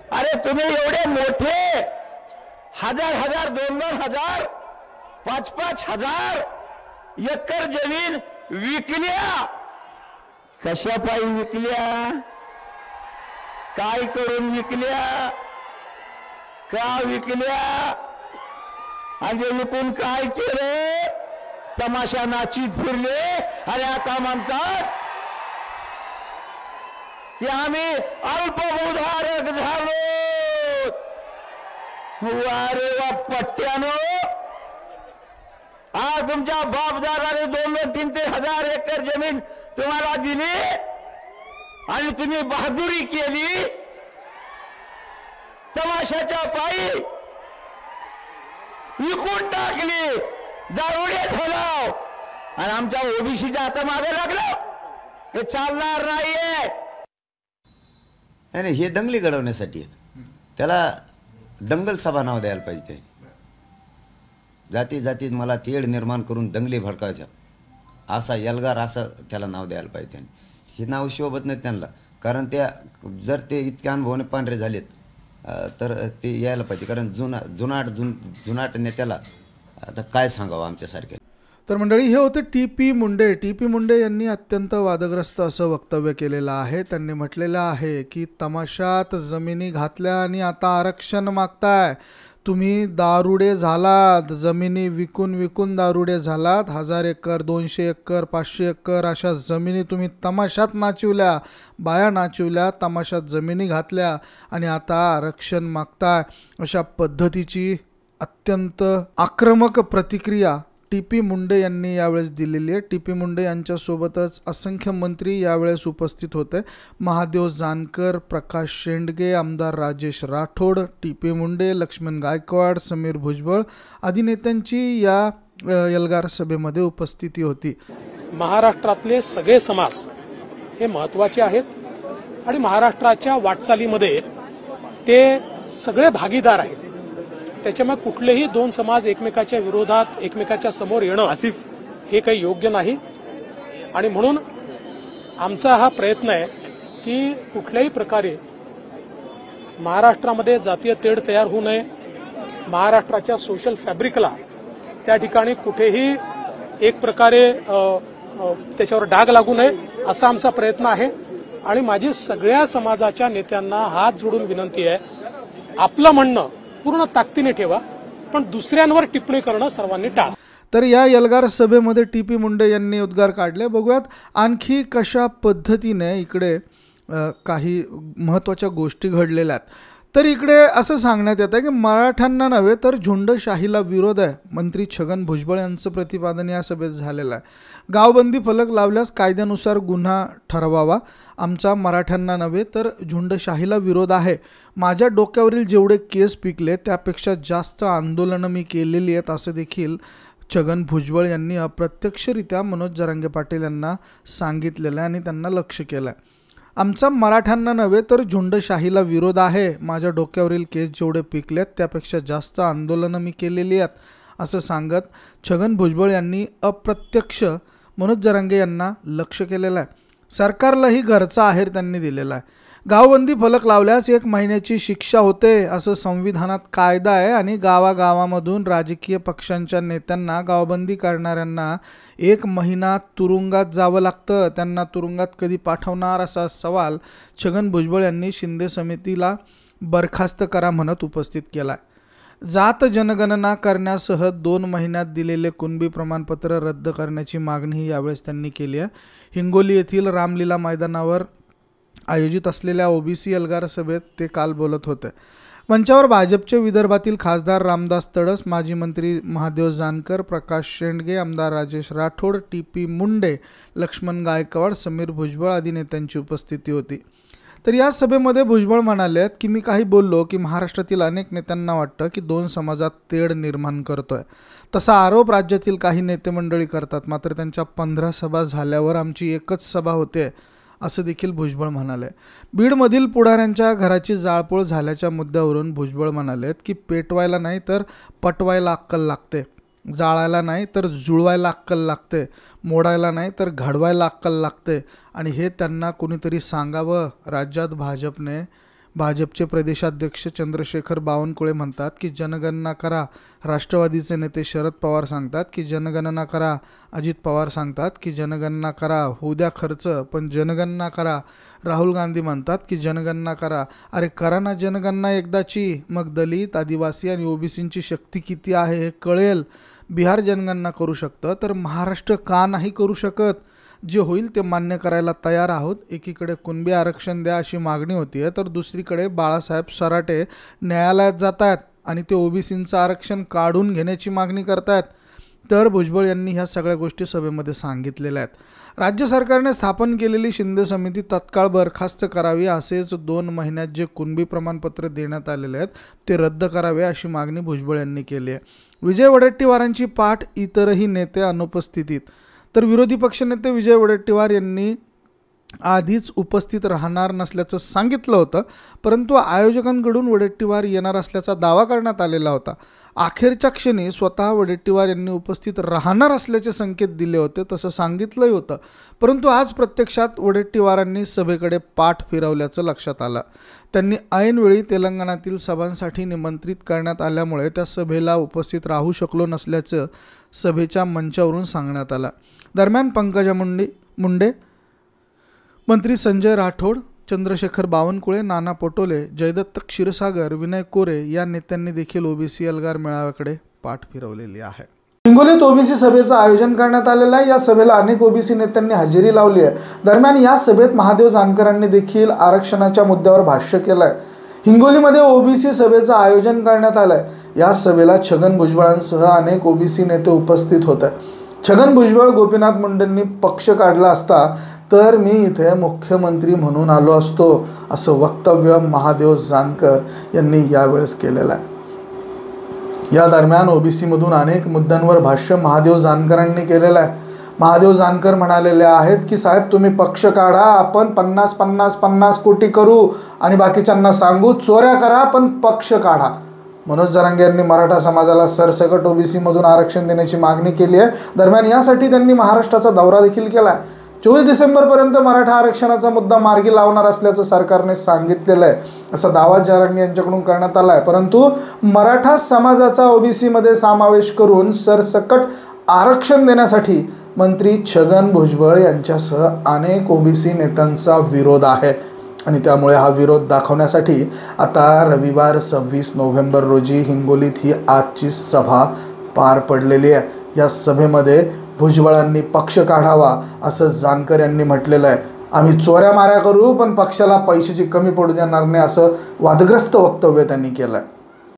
अरे तुम्ही एवढे मोठे हजार हजार दोन दोन हजार पाच पाच हजार एकर जमीन विकल्या, कशा पायी विकल्या, काय करून विकल्या, का विकल्या, आणि विकून काय केलं, तमाशा नाचीत फिरले आणि आता म्हणतात की आम्ही अल्पभूधारक झालो. वारे वा पट्ट्यानो, आज तुमच्या बापदादाने 2-3 हजार एकर जमीन तुम्हाला दिली आणि तुम्ही बहादुरी केली, तमाशाच्या पायी विकून टाकली, दारुडे झालो आणि आमच्या ओबीसीच्या आता मागे लागलो. हे चालणार नाहीये. नाही, हे दंगली घडवण्यासाठी आहेत. त्याला दंगल सभा नाव द्यायला पाहिजे. जाती जातीत मला तेढ निर्माण करून दंगली भडकायच्या, असा एल्गार असं त्याला नाव द्यायला पाहिजे. हे नाव शोभत नाही त्यांना, कारण त्या जर ते इतके अनुभवाने पांढरे झालेत तर ते यायला पाहिजे. कारण जुनाट नेत्याला आता काय सांगावं आमच्यासारख्या. तर मंडळी, हे होते टी पी मुंडे यांनी अत्यंत वादग्रस्त असं वक्तव्य केलेलं आहे. त्यांनी म्हटलेलं आहे की तमाशात जमिनी घातल्या आणि आता आरक्षण मागताय. तुम्ही दारुडे झालात, जमिनी विकून विकून दारुडे झालात. 1000 एकर 200 एकर 500 एकर अशा जमिनी तुम्ही तमाशात नाचवल्या, बाया नाचवल्या, तमाशात जमिनी घातल्या आणि आता आरक्षण मागताय. अशा पद्धतीची अत्यंत आक्रमक प्रतिक्रिया टी मुंडे यांनी यावेळेस दिलेली आहे. टी मुंडे यांच्यासोबतच असंख्य मंत्री यावेळेस उपस्थित होते. महादेव जानकर, प्रकाश शेंडगे, आमदार राजेश राठोड, टी मुंडे, लक्ष्मण गायकवाड, समीर भुजबळ आदी नेत्यांची या एल्गार सभेमध्ये उपस्थिती होती. महाराष्ट्रातले सगळे समाज हे महत्त्वाचे आहेत आणि महाराष्ट्राच्या वाटचालीमध्ये ते सगळे भागीदार आहेत. त्याच्यामुळे कुठलेही दोन समाज एकमेकाच्या विरोधात, एकमेकाच्या समोर येणं हे काही योग्य नाही. आणि म्हणून आमचा हा प्रयत्न आहे की कुठल्याही प्रकारे महाराष्ट्रामध्ये जातीय तेढ तयार होऊ नये, महाराष्ट्राच्या सोशल फॅब्रिकला त्या ठिकाणी कुठेही एक प्रकारे त्याच्यावर डाग लागू नये, असा आमचा प्रयत्न आहे. आणि माझी सगळ्या समाजाच्या नेत्यांना हात जोडून विनंती आहे, आपलं म्हणणं पूर्ण ताकदीने ठेवा, पण दुसऱ्यांवर टिप्पणी करणं सर्वांनी टाळा. तर या एल्गार सभेमध्ये टी मुंडे यांनी उद्गार काढले. बघूयात आणखी कशा पद्धतीने इकडे काही महत्त्वाच्या गोष्टी घडलेल्या आहेत. तर इकडे असं सांगण्यात येतं की मराठ्यांना नव्हे तर झुंडशाहीला विरोध आहे. मंत्री छगन भुजबळ यांचं प्रतिपादन या सभेत झालेलं आहे. गावबंदी फलक लावल्यास कायद्यानुसार गुन्हा ठरवावा. आमचा मराठ्यांना नव्हे तर झुंडशाहीला विरोध आहे. माझ्या डोक्यावरील जेवढे केस पिकले त्यापेक्षा जास्त आंदोलनं मी केलेली आहेत, असं देखील छगन भुजबळ यांनी अप्रत्यक्षरित्या मनोज जरांगे पाटील यांना सांगितलेलं आहे आणि त्यांना लक्ष केलं आहे. आमचा मराठ्यांना नव्हे तर झुंडशाहीला विरोध आहे. माझ्या डोक्यावरील केस जेवढे पिकलेत त्यापेक्षा जास्त आंदोलनं मी केलेली आहेत, असं सांगत छगन भुजबळ यांनी अप्रत्यक्ष मनोज जरांगे यांना लक्ष केलेलं आहे. सरकारलाही घरचा आहेर त्यांनी दिलेला आहे. गावबंदी फलक लावल्यास 1 महिन्याची शिक्षा होते, असं संविधानात कायदा आहे आणि गावागावामधून राजकीय पक्षांच्या नेत्यांना, गावबंदी करणाऱ्यांना 1 महिना तुरुंगात जावं लागतं. त्यांना तुरुंगात कधी पाठवणार, असा सवाल छगन भुजबळ यांनी शिंदे समितीला बरखास्त करा म्हणत उपस्थित केला. जात जनगणना करण्यासह 2 महिन्यात दिलेले कुणबी प्रमाणपत्र रद्द करण्याची मागणी यावेळेस त्यांनी केली आहे. हिंगोली येथील रामलीला मैदानावर आयोजित असलेल्या ओबीसी एल्गार सभेत ते काल बोलत होते. मंचावर भाजपचे विदर्भातील खासदार रामदास तडस, माजी मंत्री महादेव जानकर, प्रकाश शेंडगे, आमदार राजेश राठोड, टी मुंडे, लक्ष्मण गायकवाड, समीर भुजबळ आदी नेत्यांची उपस्थिती होती. तर या सभेमध्ये भुजबळ म्हणाले की मी काही बोललो की महाराष्ट्रातील अनेक नेत्यांना वाटतं की 2 समाजात तेढ निर्माण करतोय. तसा आरोप राज्यातील काही नेते मंडळी करतात, मात्र त्यांच्या 15 सभा झाल्यावर आमची एकच सभा होते, असं देखील भुजबळ म्हणाले. बीडमधील पुढाऱ्यांच्या घराची जाळपोळ झाल्याच्या मुद्द्यावरून भुजबळ म्हणालेत की पेटवायला नाही तर पटवायला अक्कल लागते, जाळायला नाही तर जुळवायला अक्कल लागते, मोडायला नाही तर घडवायला अक्कल लागते आणि हे त्यांना कोणीतरी सांगावं. राज्यात भाजपने भाजपचे प्रदेशाध्यक्ष चंद्रशेखर बावनकुळे म्हणतात की जनगणना करा, राष्ट्रवादीचे नेते शरद पवार सांगतात की जनगणना करा, अजित पवार सांगतात की जनगणना करा, होऊ द्या खर्च पण जनगणना करा, राहुल गांधी म्हणतात की जनगणना करा. अरे करा ना जनगणना एकदाची, मग दलित, आदिवासी आणि ओबीसींची शक्ती किती आहे हे कळेल. बिहार जनगणना करू शकतं तर महाराष्ट्र का नाही करू शकत? जे होईल ते मान्य करायला तयार आहोत. एकीकडे कुणबी आरक्षण द्या अशी मागणी होतीये, तर दुसरीकडे बाळासाहेब सराटे न्यायालयात जात आहेत आणि ते ओबीसींचं आरक्षण काढून घेण्याची मागणी करतायत. तर भुजबळ यांनी ह्या सगळ्या गोष्टी सभेमध्ये सांगितलेल्या आहेत. राज्य सरकारने स्थापन केलेली शिंदे समिती तत्काळ बरखास्त करावी, असेच 2 महिन्यात जे कुणबी प्रमाणपत्र देण्यात आलेले आहेत ते रद्द करावे अशी मागणी भुजबळ यांनी केली आहे. विजय वडेट्टीवारांची पाठ इतरही नेते अनुपस्थितीत. तर विरोधी पक्षनेते विजय वडेट्टीवार यांनी आधीच उपस्थित राहणार नसल्याचं सांगितलं होतं, परंतु आयोजकांकडून वडेट्टीवार येणार असल्याचा दावा करण्यात आलेला होता. अखेरच्या क्षणी स्वतः वडेट्टीवार यांनी उपस्थित राहणार असल्याचे संकेत दिले होते, तसं सांगितलंही होतं. परंतु आज प्रत्यक्षात वडेट्टीवारांनी सभेकडे पाठ फिरवल्याचं लक्षात आलं. त्यांनी ऐनवेळी तेलंगणातील सभांसाठी निमंत्रित करण्यात आल्यामुळे त्या सभेला उपस्थित राहू शकलो नसल्याचं सभेच्या मंचावरून सांगण्यात आलं. दरम्यान पंकजा मुंडे, मंत्री संजय राठोड, चंद्रशेखर बावनकुळे, नाना पटोले, जयदत्त क्षीरसागर, विनय कोरे या नेत्यांनी देखील ओबीसी एल्गार मेळाव्याकडे पाठ फिरवलेली आहे. हिंगोलीत ओबीसी सभेचं आयोजन करण्यात आलेलं आहे. या सभेला अनेक ओबीसी नेत्यांनी हजेरी लावली आहे. दरम्यान या सभेत महादेव जानकरांनी देखील आरक्षणाच्या मुद्द्यावर भाष्य केलं आहे. हिंगोलीमध्ये ओबीसी सभेचं आयोजन करण्यात आलं आहे. या सभेला छगन भुजबळांसह अनेक ओबीसी नेते उपस्थित होते. छगन भुजबळ, गोपीनाथ मुंडेंनी पक्ष काढला असता तर मी इथे मुख्यमंत्री म्हणून आलो असतो, असं वक्तव्य महादेव जानकर यांनी यावेळेस केलेलं आहे. या दरम्यान ओबीसीमधून अनेक मुद्द्यांवर भाष्य महादेव जानकरांनी केलेलं आहे. महादेव जानकर म्हणालेले आहेत की साहेब तुम्ही पक्ष काढा, आपण 50 कोटी करू आणि बाकीच्यांना सांगू चोऱ्या करा पण पक्ष काढा. मनोज जरांगे यांनी मराठा समाजाला सरसकट ओबीसीमधून आरक्षण देण्याची मागणी केली आहे. दरम्यान यासाठी त्यांनी महाराष्ट्राचा दौरा देखील केला आहे. 24 डिसेंबरपर्यंत मराठा आरक्षणाचा मुद्दा मार्गी लावणार असल्याचं सरकारने सांगितलेलं आहे, असा दावा जरांगे यांच्याकडून करण्यात आला आहे. परंतु मराठा समाजाचा ओबीसीमध्ये समावेश करून सरसकट आरक्षण देण्यासाठी मंत्री छगन भुजबळ यांच्यासह अनेक ओबीसी नेत्यांचा विरोध आहे आणि त्यामुळे हा विरोध दाखवण्यासाठी आता रविवार 26 नोव्हेंबर रोजी हिंगोलीत ही आजची सभा पार पडलेली आहे. या सभेमध्ये भुजबळांनी पक्ष काढावा असं जानकर यांनी म्हटलेलं आहे. आम्ही चोऱ्या माऱ्या करू पण पक्षाला पैशाची कमी पडू देणार नाही, असं वादग्रस्त वक्तव्य त्यांनी केलं आहे.